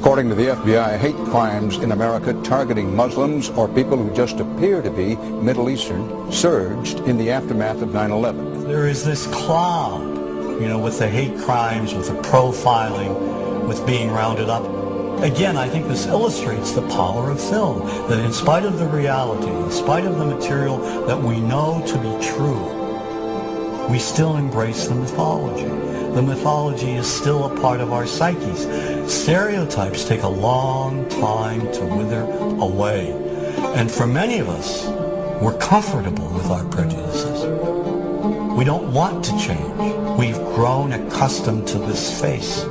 According to the FBI, hate crimes in America targeting Muslims or people who just appear to be Middle Eastern surged in the aftermath of 9/11. There is this cloud, with the hate crimes, with the profiling, with being rounded up. Again, I think this illustrates the power of film, that in spite of the reality, in spite of the material that we know to be true, we still embrace the mythology. The mythology is still a part of our psyches. Stereotypes take a long time to wither away. And for many of us, we're comfortable with our prejudices. We don't want to change. We've grown accustomed to this face.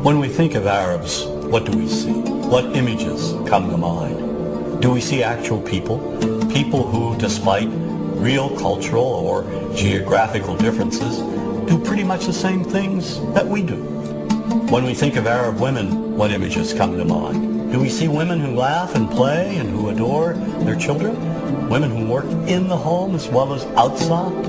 When we think of Arabs, what do we see? What images come to mind? Do we see actual people? People who, despite real cultural or geographical differences, do pretty much the same things that we do. When we think of Arab women, what images come to mind? Do we see women who laugh and play and who adore their children? Women who work in the home as well as outside?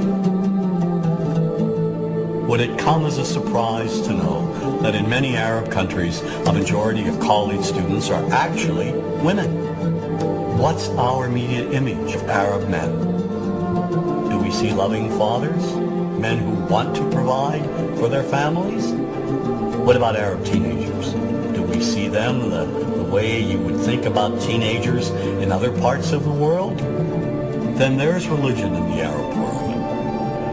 Would it come as a surprise to know that in many Arab countries, a majority of college students are actually women? What's our immediate image of Arab men? Do we see loving fathers? Men who want to provide for their families? What about Arab teenagers? Do we see them the way you would think about teenagers in other parts of the world? Then there's religion in the Arab world.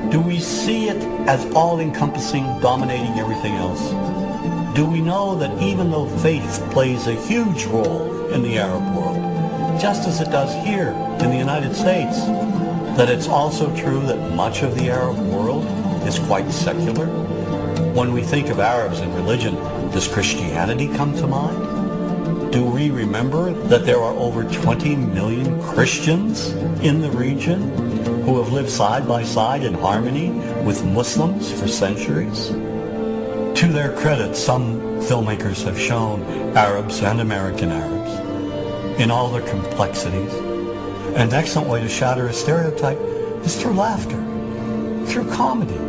Do we see it as all-encompassing, dominating everything else? Do we know that even though faith plays a huge role in the Arab world, just as it does here in the United States, that it's also true that much of the Arab world is quite secular? When we think of Arabs and religion, does Christianity come to mind? Do we remember that there are over 20 million Christians in the region who have lived side by side in harmony with Muslims for centuries? To their credit, some filmmakers have shown Arabs and American Arabs in all their complexities. An excellent way to shatter a stereotype is through laughter, through comedy.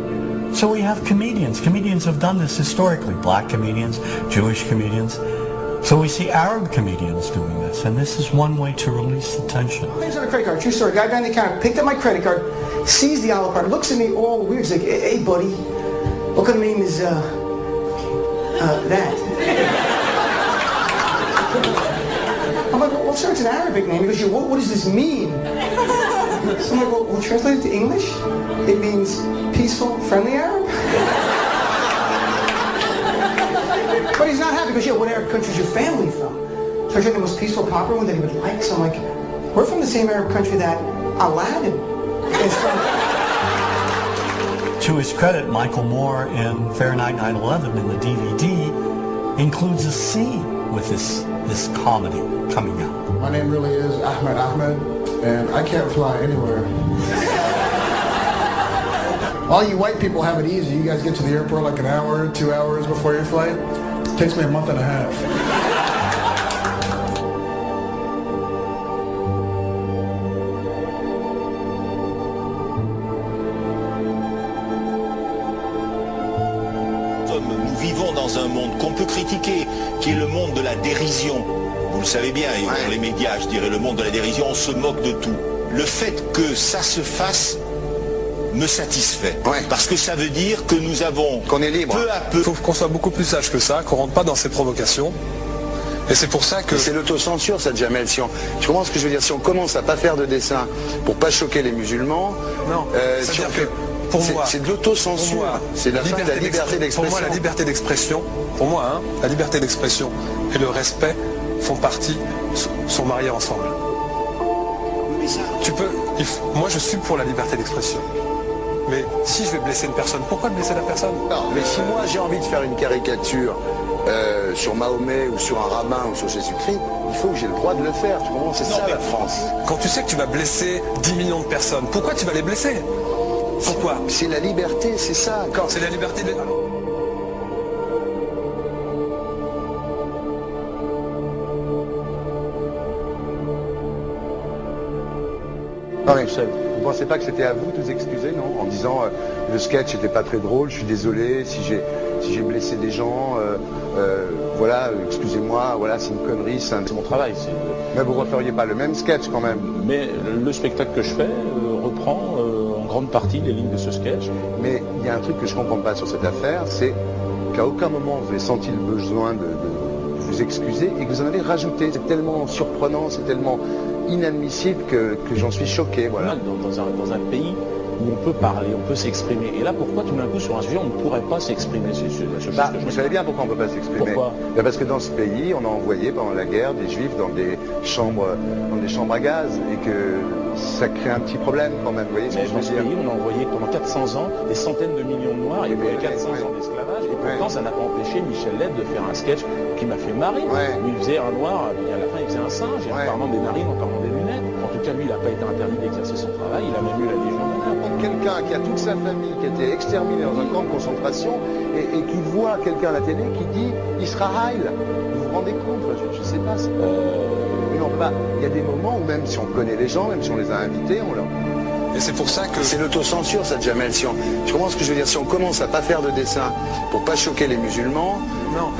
So we have comedians. Comedians have done this historically. Black comedians, Jewish comedians. So we see Arab comedians doing this, and this is one way to release the tension. My name's on a credit card, true story. Guy behind the counter picked up my credit card, sees the Olive card, looks at me all weird. He's like, hey buddy, what kind of name is that? I'm like, well sir, it's an Arabic name. He goes, yeah, what does this mean? So I'm like, well translate it to English? It means peaceful, friendly Arab? But he's not happy because, yeah, what Arab country is your family from? So I tried the most peaceful, popular one that he would like. So I'm like, we're from the same Arab country that Aladdin is from. To his credit, Michael Moore in Fahrenheit 9/11 in the DVD includes a scene with this comedy coming out. My name really is Ahmed, and I can't fly anywhere. All you white people have it easy. You guys get to the airport like an hour, 2 hours before your flight. It takes me a month and a half. Nous vivons dans un monde qu'on peut critiquer, qui est le monde de la dérision. Vous le savez bien, et dans les médias, je dirais le monde de la dérision, on se moque de tout. Le fait que ça se fasse me satisfait. Parce que ça veut dire que nous avons, qu'on est libre. Peu à peu... Il faut qu'on soit beaucoup plus sage que ça, qu'on rentre pas dans ces provocations. Et c'est pour ça que... C'est l'autocensure, ça, Jamel. Tu comprends ce que je veux dire? Si on commence à pas faire de dessin pour pas choquer les musulmans... Non, si on fait... Pour moi, c'est de l'autocensure. C'est la fin de la liberté d'expression. Pour moi, la liberté d'expression, la liberté d'expression et le respect font partie, sont mariés ensemble. Moi, je suis pour la liberté d'expression. Mais si je vais blesser une personne, pourquoi blesser la personne? Non, mais si moi j'ai envie de faire une caricature sur Mahomet ou sur un rabbin ou sur Jésus-Christ, il faut que j'ai le droit de le faire. Tu comprends? C'est ça la France. Quand tu sais que tu vas blesser 10 millions de personnes, pourquoi tu vas les blesser? Pourquoi? C'est la liberté, c'est ça. C'est la liberté de... Non, mais tout seul. vous pensez pas que c'était à vous de vous excuser, non? En disant le sketch n'était pas très drôle, je suis désolé si j'ai blessé des gens, voilà, excusez-moi, voilà, c'est une connerie, C'est mon travail. Mais vous ne referiez pas le même sketch quand même. Mais le spectacle que je fais reprend en grande partie les lignes de ce sketch. Mais il y a un truc que je ne comprends pas sur cette affaire, c'est qu'à aucun moment vous avez senti le besoin de vous excuser et que vous en avez rajouté. C'est tellement surprenant, c'est tellement inadmissible que j'en suis choqué. Voilà. Dans un pays où on peut parler, on peut s'exprimer. Et là, pourquoi tout d'un coup, sur un sujet, on ne pourrait pas s'exprimer Vous savez bien pourquoi on ne peut pas s'exprimer. Pourquoi? Parce que dans ce pays, on a envoyé pendant la guerre des juifs dans des chambres à gaz et que ça crée un petit problème quand même. Vous voyez ce que je veux dans ce dire? pays, on a envoyé pendant 400 ans des centaines de millions de Noirs, il y a eu 400 ans d'esclavage, et pourtant ça n'a pas empêché Michel Leb de faire un sketch qui m'a fait marrer, où il faisait un noir, et à la fin il faisait un singe, et en parlant des narines, en parlant des lunettes. En tout cas, lui, il n'a pas été interdit d'exercer son travail, il a même eu la Légion d'honneur. Quelqu'un qui a toute sa famille qui a été exterminée dans un camp de concentration et qui voit quelqu'un à la télé qui dit Israël, vous vous rendez compte? Je ne sais pas. Mais non, pas. Il y a des moments où même si on connaît les gens, même si on les a invités, on leur... Et c'est pour ça que... C'est l'autocensure, ça, Jamel. Je comprends ce que je veux dire. Si on commence à pas faire de dessin pour pas choquer les musulmans, non,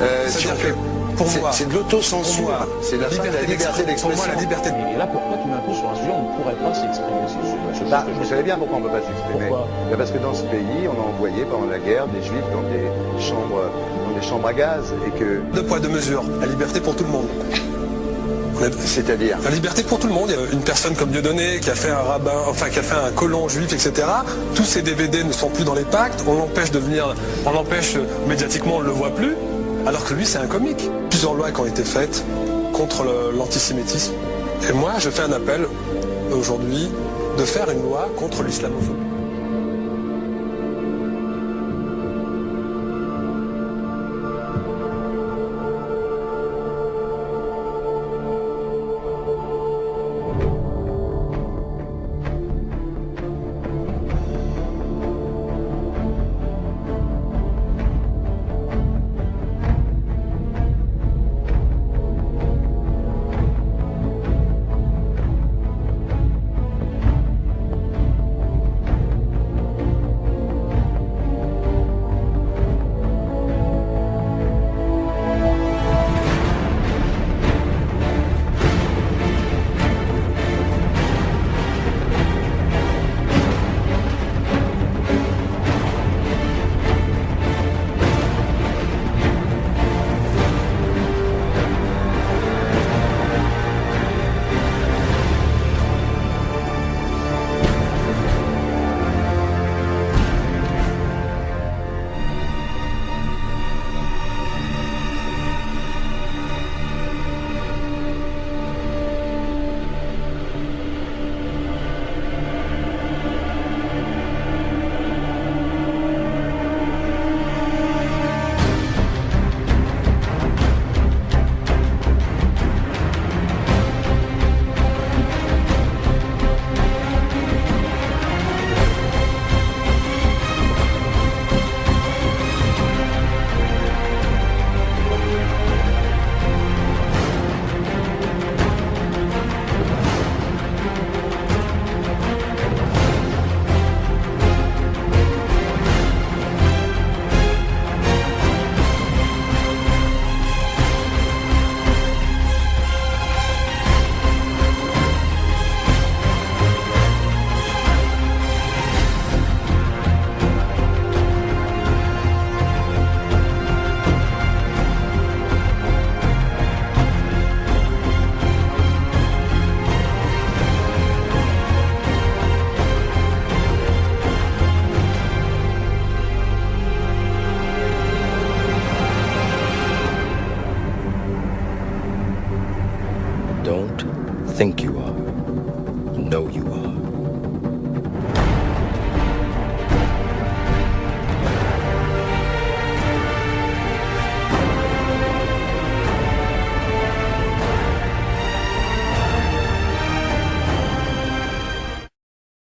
c'est de l'autocensure. C'est la liberté d'expression. Pour moi, la liberté. Et là, pourquoi tout d'un coup, sur un sujet, on ne pourrait pas s'exprimer vous savez bien pourquoi on ne peut pas s'exprimer. Pourquoi? Parce que dans ce pays, on a envoyé pendant la guerre des juifs dans des chambres à gaz et que... Deux poids, deux mesures. La liberté pour tout le monde. C'est-à-dire la liberté pour tout le monde. Il y a une personne comme Dieudonné qui a fait un rabbin, enfin qui a fait un colon juif, etc. Tous ces DVD ne sont plus dans les pactes. On l'empêche médiatiquement, on ne le voit plus. Alors que lui, c'est un comique. Plusieurs lois qui ont été faites contre l'antisémitisme. Et moi, je fais un appel aujourd'hui de faire une loi contre l'islamophobie. Thank you.